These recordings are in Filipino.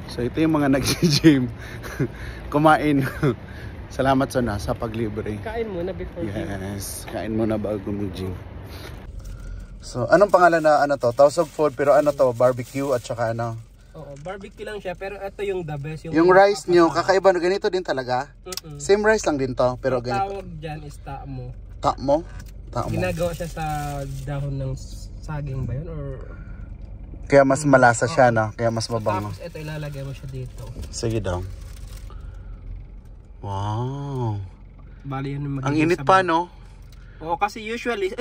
So ito yung mga nag-gym. Kumain. Salamat sa paglibre. Kain muna before gym. Yes, kain muna bago mag-gym. So anong pangalan na ano to? Tausog food pero ano to? Barbecue at saka ano? Oo, barbecue lang siya pero ito yung the best. Yung rice nyo, kakaiba na ganito din talaga? Same rice lang din to pero ang ganito. tawag dyan is taamo. Taamo? Taamo. Ginagawa siya sa dahon ng saging ba yun? Or... Kaya mas malasa siya na, kaya mas mabango. Tapos ito ilalagay mo siya dito. Sige daw. Wow. Bali yan yung Ang init pa no? Oo, kasi usually,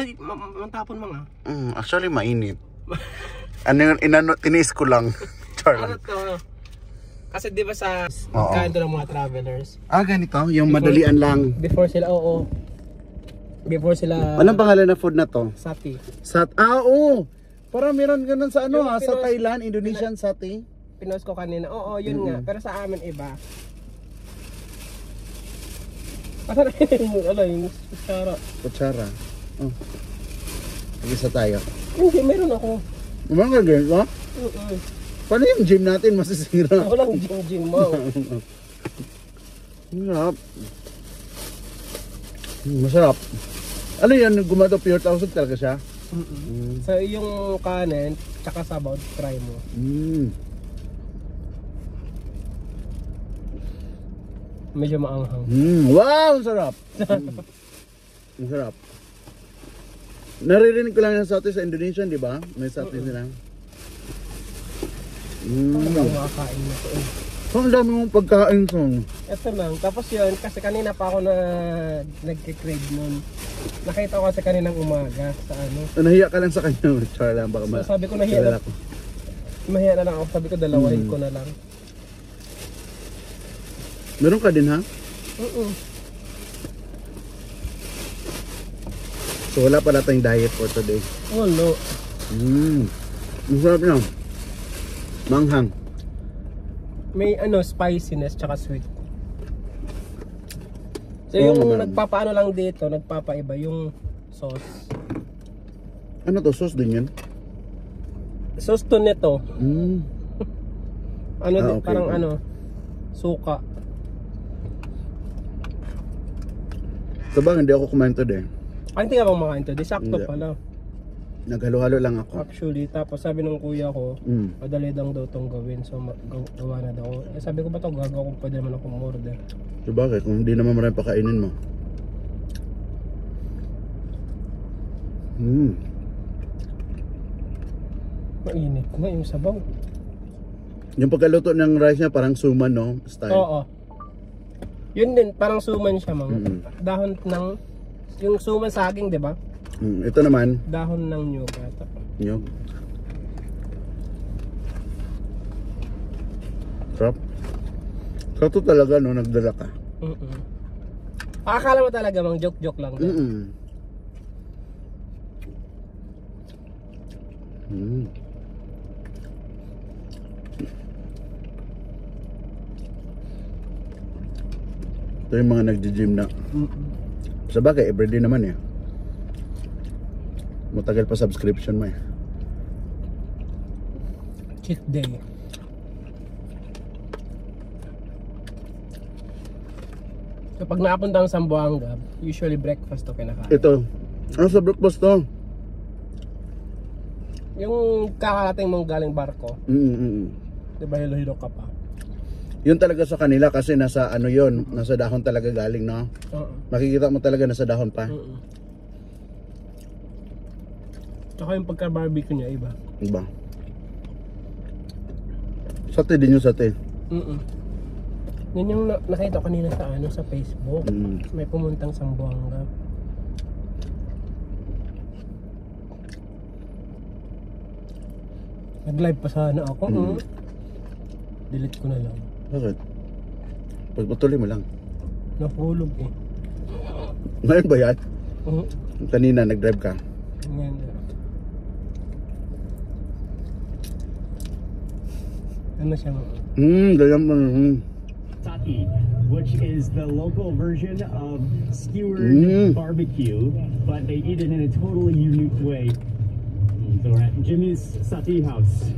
matapon mga. Actually mainit. Ano yung tiniis ko lang. Char Ano lang. to? Kasi di ba sa magkain to ng mga travelers? Ganito? Yung madalian lang. Before sila, oo. Before sila... Anong pangalan na food na to? Sati. Oo! Parang meron ganun sa ano Yung sa Pinoy- Thailand, Indonesian sati. Pinost ko kanina. Oo, yun nga. Pero sa amin iba. Asa na yung kutsara? Kutsara. Oh. Isa tayo. Hindi, meron ako. Mga ganito? Paano yung gym natin masisira? Walang gym mo. Masarap. Masarap. Ano yan? Gumado pure tausog talaga siya? So yung kanin, tsaka sabaw, try mo. Medyo maanghang. Wow! Ang sarap! Ang sarap. Naririnig ko lang yung sati sa Indonesia, di ba? May sati sila. Ano makakain mo to? Ang dami mong pagkain son. Ito lang. Tapos yun, kasi kanina pa ako na nagkikrave nun. Nakita ko kasi kaninang umaga sa ano. Nahiya ka lang sa kanya. Char lang, baka So, sabi ko nahiya na. Mahiya na lang ako. Sabi ko dalawahin ko na lang. Meron ka din ha? So wala pala tayong diet for today. Oh no. Ang sarap na. Manghang. May ano, spiciness tsaka sweet. So yung nagpapaano lang dito, nagpapaiba yung sauce. Ano to? Sauce din yan? Sauce to nito. Ano din, okay, parang okay. ano, suka. Sabang hindi ako kumain today. Ay, hindi ka bang makain to? Di sakto Hindi. pala. Naghalo-halo lang ako. Actually, tapos sabi ng kuya ko, madali lang daw itong gawin. So, gawa na daw. Eh, sabi ko ba ito, gagawa ko, pwede naman akong order. So bakit? Kung hindi naman marami pakainin mo. Mainit na yung sabaw. Yung pagkaluto ng rice niya parang suman, no? Style. Oo. Yun din, parang suman siya mang. Dahon ng, yung suman saging, di ba? Ito naman. Dahon ng nyug ata. Nyug. Sarap. Sarap to talaga, no? Nagdala ka. Akala mo talaga mang joke-joke lang. Ito yung mga nagji-gym na. Sa bagay, everyday naman eh. Matagal pa subscription mo eh. Cheat day. So pag napunta ang Zamboanga, usually breakfast to kinakain. Ito. Ano sa breakfast to? Yung kakarating mong galing barko, diba hilo-hilo ka pa? Yun talaga sa kanila kasi nasa ano yun, nasa dahon talaga galing, no? Makikita mo talaga nasa dahon pa. Tsaka yung pagka-barbecue niya iba. Diba? Sate din yung sate. Yun yung nakita ko kanina sa ano, sa Facebook. May pumuntang Zamboanga. Nag-live pa sana ako. Delete ko na lang. Bakit? Pagpatuloy mo lang. Nahulog eh. Ngayon ba yan? Kanina nag-drive ka? Ngayon. Ano siya mo? Ganyan mo. Sati, which is the local version of skewered barbecue, but they eat it in a totally unique way. So we're at Jimmy's Sati house.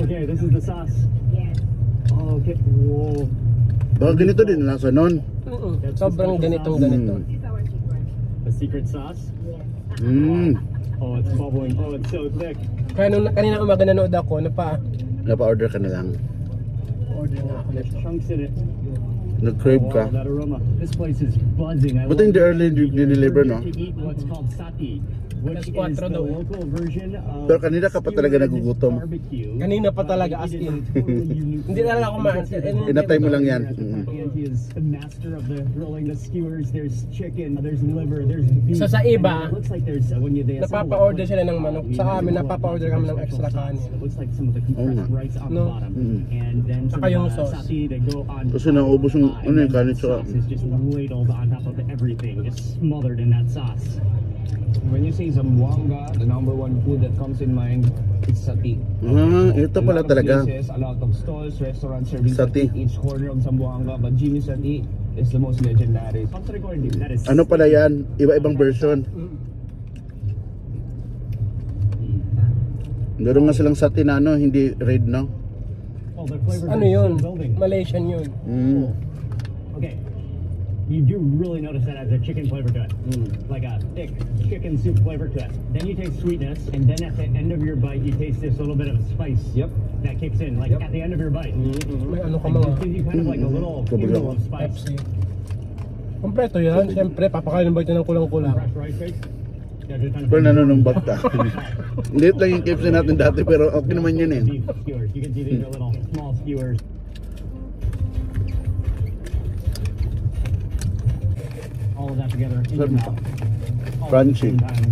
Okay, this is the sauce. Yes. Okay, whoa. Baka ganito din lasa nun. Sobrang ganitong ganito. This is our secret. The secret sauce? Yes. Oh, it's bubbling. Oh, it's so thick. Kaya nung kanina umaga nanood ako, Napa-order ka na lang. order na ako There's nito. chunks in it. Nag-crave Oh, ka. wow, that aroma. This place is buzzing. I Buti hindi love early deliver, no? to eat what's called sati, which Alas 4 is the daw eh. local version of Pero kanina ka pa talaga skewered nagugutom. barbecue. Kanina pa talaga, as in. Hindi talaga kumain. Inatay mo lang yan. He is the master of the grilling the skewers. There's chicken, there's liver, there's beef. So, sa iba, And it looks like there's when they assemble Napapa-order it, sila ng manok. Sa amin, napapa-order kami ng extra sauce. kanin. It looks like some of the compressed rice on the No. bottom, and then some Saka yung of the sauce. sati they go on. Kasi naubos yung and ano yung then kanin the tsaka. sauce is just ladled on top of everything, just smothered in that sauce. When you say Zamboanga, the number one food that comes in mind is sati. Ito pala A lot of talaga. places, a lot of stalls, restaurants serving Sati. sati each corner of Zamboanga, but Jimmy's Sati is the most legendary. That is Ano pala yan? Iba-ibang version. Meron nga silang sati na ano, hindi red, no? Oh, the flavors Ano are yun? still building. Malaysian yun. Okay. You do really notice that has a chicken flavor to it. Like a thick chicken soup flavor to it. Then you taste sweetness, and then at the end of your bite, you taste this little bit of spice. Yep. That kicks in, like at the end of your bite. May ano ka It mga gives you kind of like a little halo of spice. Pepsi. Kompleto yan. Siyempre, papakain ba ito ng kulang-kulang? Fresh rice cake. Yeah, just kind of Pero nanunumbat ka. Liit lang yung KFC natin dati pero okay naman yun eh. beef skewers. You can see these are little small skewers. All of that together in your mouth. All at the Crunchy. same time.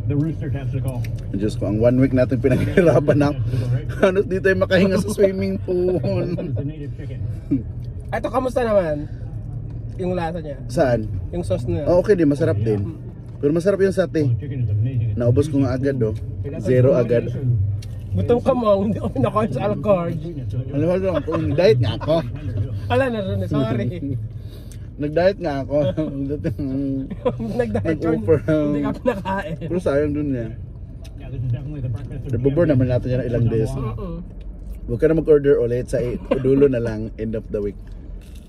The rooster testicle. Diyos ko, ang 1 week natin pinaghirapan na. Testicle, right? Halos di tayo makahinga sa swimming pool. This is the native chicken. Ito, kamusta naman? Yung lasa niya. Saan? Yung sauce niya. Oh, okay din, masarap din. Pero masarap yung sate. The chicken is amazing. Naubos ko nga agad, oh. Zero agad. Gutom ka mo, hindi ako pinakain sa Alcarge. Alam mo lang, nag-diet nga ako. Ala na rin, sorry. Nag-diet nga ako. Nag-diet yun, Nag-offer. hindi ka pinakain. Pero sayang dun niya. Yeah, this is definitely the breakfast. of Nabubur naman natin yan ng ilang days. Huwag ka na mag-order ulit sa dulo na lang, end of the week.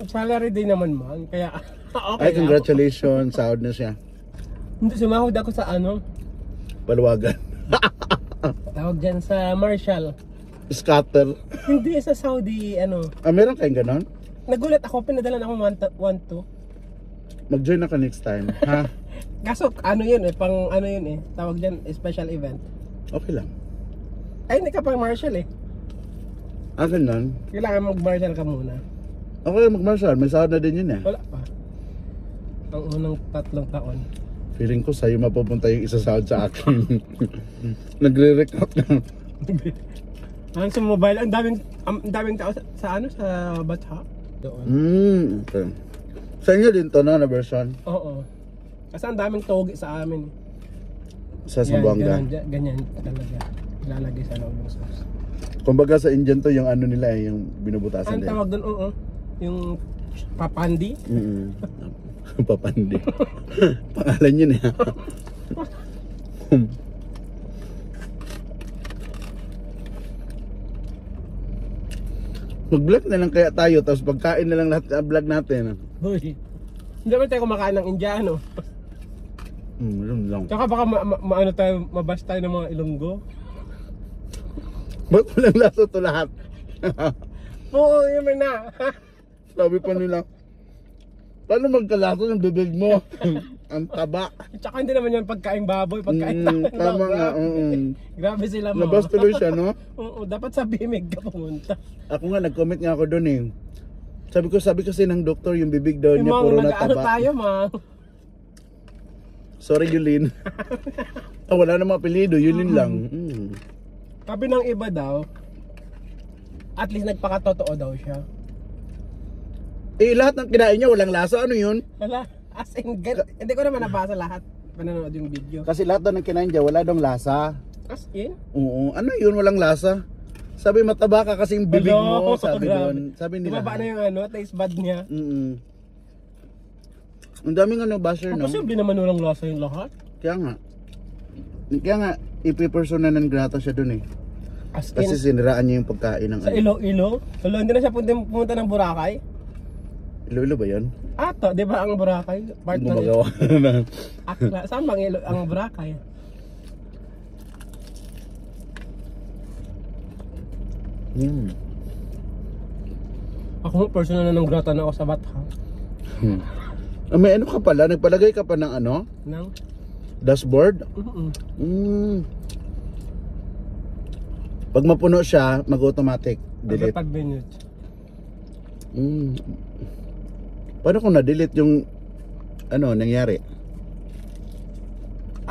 Salary day naman man, kaya okay Ay, lang. congratulations. Sahod na siya. Hindi, sumahod ako sa ano, Paluwagan. tawag dyan sa Marshall. Scatter. Hindi, sa Saudi, ano. Meron kayong ganon? Nagulat ako, pinadalan ako 1-2. Mag-join ako next time. Ha? Kaso, ano yun eh, pang ano yun eh, tawag dyan, special event. Okay lang. Ay, hindi ka pang Marshall eh. Ganon. Kailangan mag-Marshall ka muna. Okay, mag-martial. May sahod na din yun eh. Wala pa. Ang unang 3 taon. Feeling ko sa'yo mapupunta yung isa sahod sa akin. Nagre-recount na. Ang sa mobile, ang daming tao sa ano, sa Batha. Doon. Okay. Sa inyo din to na version? Oo. Kasi ang daming togi sa amin. Sa Zamboanga. Ganyan talaga. Ilalagay sa loob ng sauce. Kumbaga sa Indian to yung ano nila eh, yung binubutasan Ang nila. tawag doon, oo. Yung papandi. Papandi. Pangalan yun eh. Mag-vlog na lang kaya tayo, tapos pagkain na lang lahat ng vlog natin. Hoy. Hindi naman tayo kumakain ng Indiano. Yun lang. Tsaka baka maano tayo, mabas tayo ng mga Ilonggo. Ba't walang lasa to lahat? Oo, yun na. Sabi pa nila, paano magkalasa ng bibig mo? Ang taba. Tsaka hindi naman yan pagkain baboy, pagkain Tama nga. Grabe sila mga. Nabas tuloy siya, no? Oo, dapat sa bimig ka pumunta. Ako nga, nag-comment nga ako doon eh. Sabi kasi ng doktor, yung bibig daw Yung niya mga puro na nag-ano taba. tayo, mga. Sorry, Yulin. Wala namang apelido, Yulin lang. Sabi ng iba daw, at least nagpakatotoo daw siya. Eh, lahat ng kinain niya, walang lasa. Ano yun? Wala, as in, hindi ko naman nabasa lahat. Pananood yung video. Kasi lahat daw ng kinain niya, wala daw lasa. As in? Oo. Ano yun, walang lasa? Sabi, mataba ka kasi yung bibig mo. Sabi grabe. doon. Sabi nila. Tumaba na yung ano, taste bud niya. Ang daming ano, basher, no? Posible naman walang lasa yung lahat. Kaya nga. Kaya nga, ipipersona ng grata siya dun eh. As Kasi in, siniraan niya yung pagkain ng sa Iloilo? Hello, hindi na siya pumunta ng Boracay? Iloilo ba yun? Ato, di ba ang Boracay? Part ng Gumagawa ng Akla. Saan bang ang Boracay? Ako personal na ng grata na ako sa Bathang. May ano ka pala? Nagpalagay ka pa ng ano? Nang? Dashboard? Pag mapuno siya, mag-automatic delete. 5 minutes. Paano kung na-delete yung ano nangyari?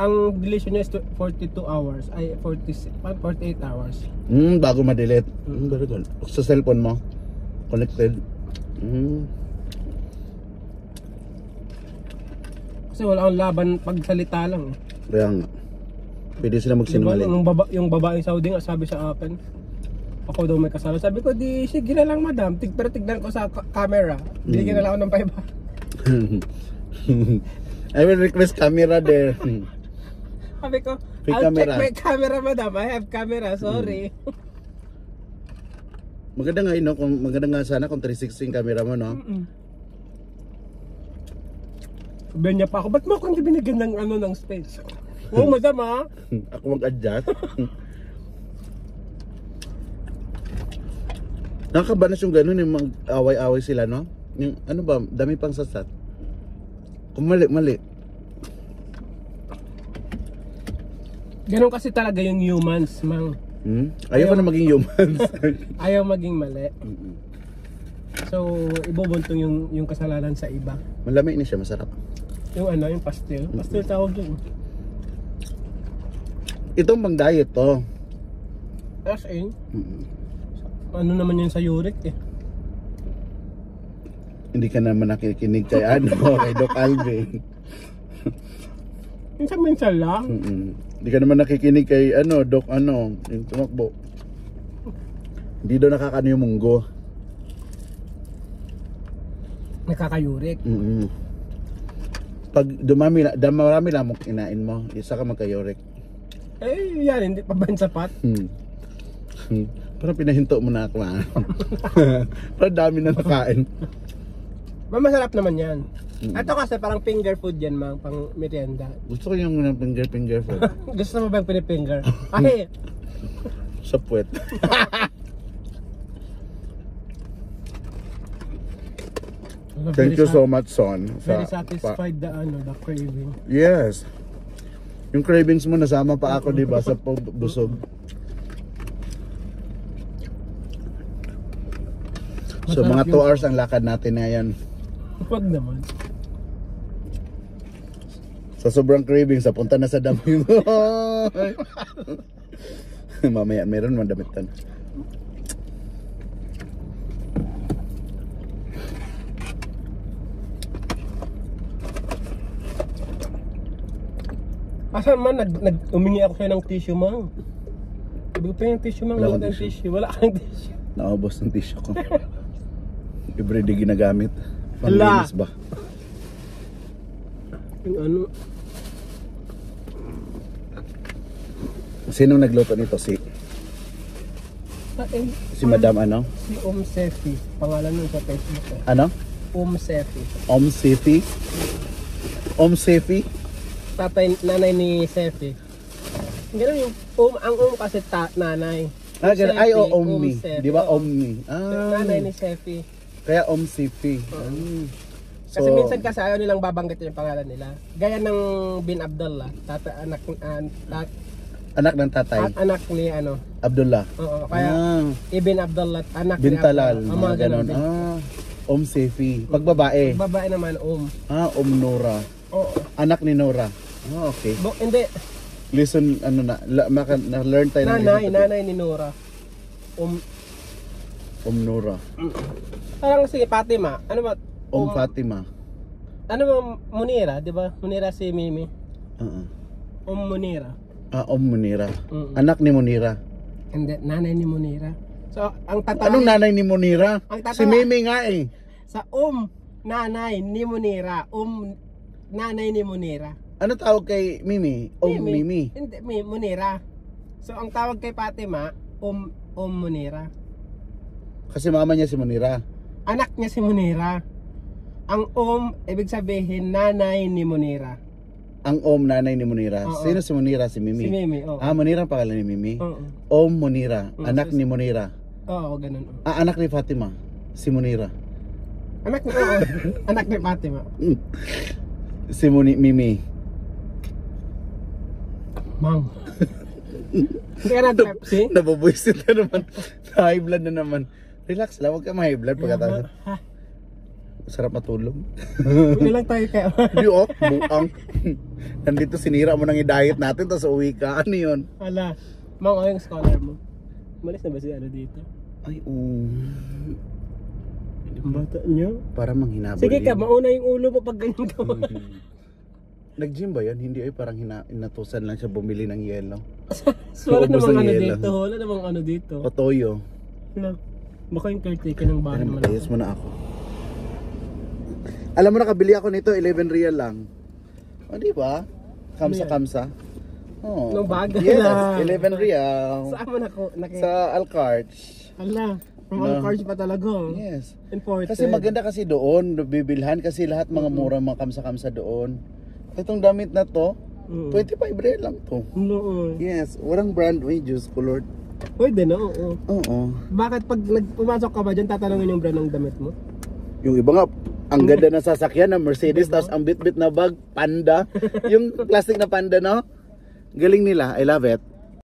Ang deletion niya is 42 hours. Ay, 48 hours. Bago ma-delete. Very good. Sa cellphone mo? Connected? Kasi wala akong laban pagsalita lang. Kaya nga. Pwede sila Diba, magsinungaling. yung babaeng Saudi nga sabi sa akin, ako daw may kasama. Sabi ko, di sige na lang madam. Pero tignan ko sa camera. Bigyan na lang ako ng 500. I will request camera there. Sabi ko, May I'll camera. check my camera madam. I have camera, sorry. Maganda nga no, kung maganda nga sana kung 360 yung camera mo, no? Sabi niya pa ako, ba't mo akong binigyan ng ano ng space? Oo, madam ha. Ako mag-adjust. Nakakabanas yung ganun, yung mag-away-away sila, no? Yung, ano ba, dami pang sasat. Kung mali. Ganon kasi talaga yung humans, mang. Ayaw ko na maging humans. Ayaw maging mali. So, ibubuntong yung kasalanan sa iba. Malamig ni siya, masarap. Yung ano, yung pastil. Pastil tawag yun. Itong pang diet to. As in, ano naman yun sa uric eh. Hindi ka naman nakikinig kay ano, kay Doc Alvin. Minsan lang. Hindi ka naman nakikinig kay ano, Doc ano, yung tumakbo. Hindi daw nakakano yung munggo. Nakaka-uric. Pag marami lang mong kinain mo, isa ka magka-uric. Eh, yan, hindi pa ba sapat? Parang pinahinto mo na ako parang dami na nakain. Masarap naman yan. Ito kasi parang finger food yan, mang, pang merienda. Gusto ko yung finger food. Gusto mo ba yung pinifinger? Ay! Sa puwet. Thank you so much, Son. Very satisfied the craving. Yes. Yung cravings mo nasama pa ako, di ba, sa busog. So mga 2 hours ang lakad natin ngayon. Huwag naman. Sa sobrang cravings, punta na sa dami mo. Mamaya meron man damitan. Asan man, umingi ako sa'yo ng tissue, mang. Sabi ko pa yung tissue, mang. Wala Wala akong kang tissue. Wala kang tissue. Naubos ng tissue ko. Everyday ginagamit. Hala. Panglinis ba? Yung ano. Sinong nagluto nito? Si Madam ano? Si Sefi. Pangalan nun sa Facebook eh. Ano? Sefi. Sefi? Sefi? Nanay ni Sefi. Ganun yung ang kasi nanay. Ganun. Ay, Omni. Sefi. Di ba Oo. Omni? Nanay ni Sefi. Kaya Sefi. Kasi minsan kasi ayaw nilang babanggitin yung pangalan nila. Gaya ng Bin Abdullah, anak ng tatay. Anak ni ano. Abdullah. Oo, kaya Ibn Abdullah, anak Bin ni Talal. Abdullah. Mga ganon. Sefi. Pag babae. Babae naman, Nora. Oo. Anak ni Nora. Okay. Hindi. Listen, ano na-learn tayo ng Nanay ni Nora. Nora. Parang si Fatima. Ano ba? Fatima. Ano ba Munira, di ba? Munira si Mimi. Munira. Munira. Anak ni Munira. Hindi, nanay ni Munira. So, ang tatay. Anong nanay ni Munira? Si Mimi nga eh. Sa nanay ni Munira. Nanay ni Munira. Ano tawag kay Mimi? Mimi. Hindi, Munira. So ang tawag kay Fatima, Munira. Kasi mama niya si Munira. Anak niya si Munira. Ang ibig sabihin nanay ni Munira. Ang nanay ni Munira. Oo. Sino si Munira? Si Mimi. Si Mimi, oo. Munira ang pangalan ni Mimi. Oo. Munira, anak ni Munira. Oo, ganun. Anak ni Fatima, si Munira. Anak ni anak ni Fatima. Si Mimi. Mang. Hindi ka na Pepsi? Nababuisit na naman. High blood na naman. Relax lang, huwag ka ma-high blood pagkatapos. Sarap matulog. Hindi lang tayo kayo. Hindi buang. Nandito sinira mo nang i-diet natin tapos uwi ka. Ano yun? Hala. Mang, yung scholar mo. Malis na ba si dito? Ay, Ang bata niyo. para manghinabol. Sige ka, yun. mauna yung ulo mo pag ganyan ka. Nag-gym ba yan? Hindi ay parang inatusan lang siya bumili ng yelo. So, wala Ubus namang ang ano yelo. dito. Wala namang ano dito. O toyo. Wala. Baka yung caretaker ng bahay naman Ayos mo na ako. Alam mo, nakabili ako nito, 11 real lang. O, di ba? Kamsa-kamsa. Oh. Nung bag? Yes, 11 real. Saan mo Sa Alcarch. Hala. From No. all cards pa talaga. Yes. Imported. Kasi maganda kasi doon, bibilhan kasi lahat mga mura mga kamsa-kamsa doon. Itong damit na to, 25 real lang to. Oo. Yes, walang brand wages, colored. Pwede na, oo. Oo. Bakit pag pumasok ka ba dyan, tatanungin yung brand ng damit mo? Yung iba nga, ang ganda na sasakyan na Mercedes, tapos ang bit-bit na bag, Panda. Yung plastic na Panda, no? Galing nila, I love it.